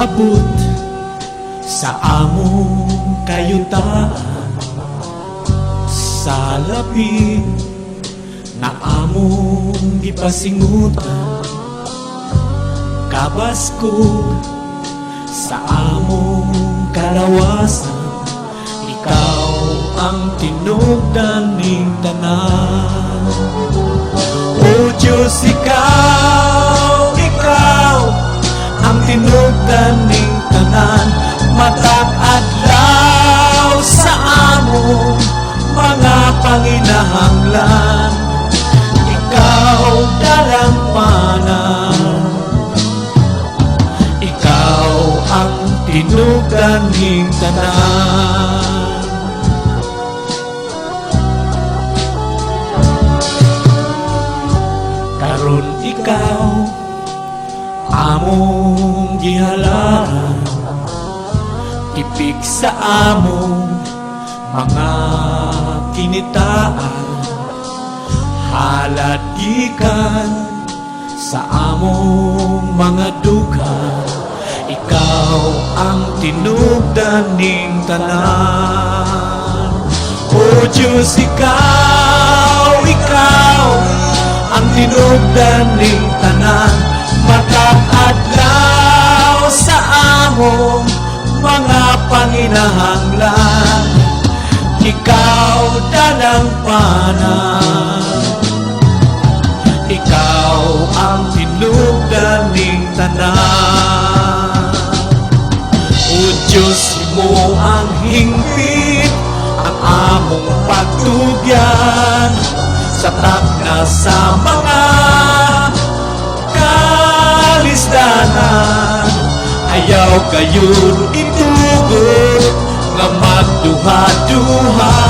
abot sa among kayutaan, sa labi na among gipasingutan, kabaskog sa among kalawasan, ikaw ang tinugdan ning tanan. O Diyos, ikaw ang tinugdan ning tanan, matag adlaw sa among mga panginahanglan, ikaw dalampanan, ikaw ang tinugdan ning tanan. Karon ikaw among gihalaan, tipik sa among mga kinitaan, halad gikan sa among mga dugha, ikaw ang tinugdan ning tanan. O Diyos, ikaw ang tinugdan ning tanan, matag adlaw sa among mga panginahanglan, ikaw dalampanan, ikaw ang tinugdan ning tanan. O Diyos, mo ang hingpit ang among pagtugyan, satak na sa mga kalisdanan, ayaw kayon itugot nga magduha-duha,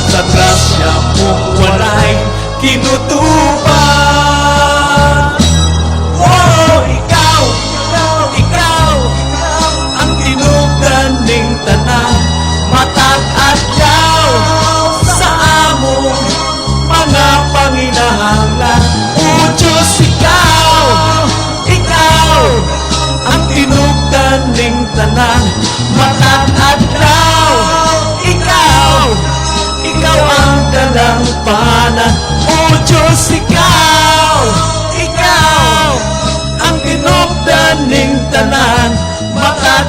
sa grasya mong walay kinutuban. Oh, ikaw ang tinugdan ning tanan, matag adlaw sa among mga panginahanglan. O Diyos, ikaw ang tinugdan ning tanan, matag adlaw, ikaw ang dalampanan. O Diyos, ikaw ang tinugdan ning tanan, matag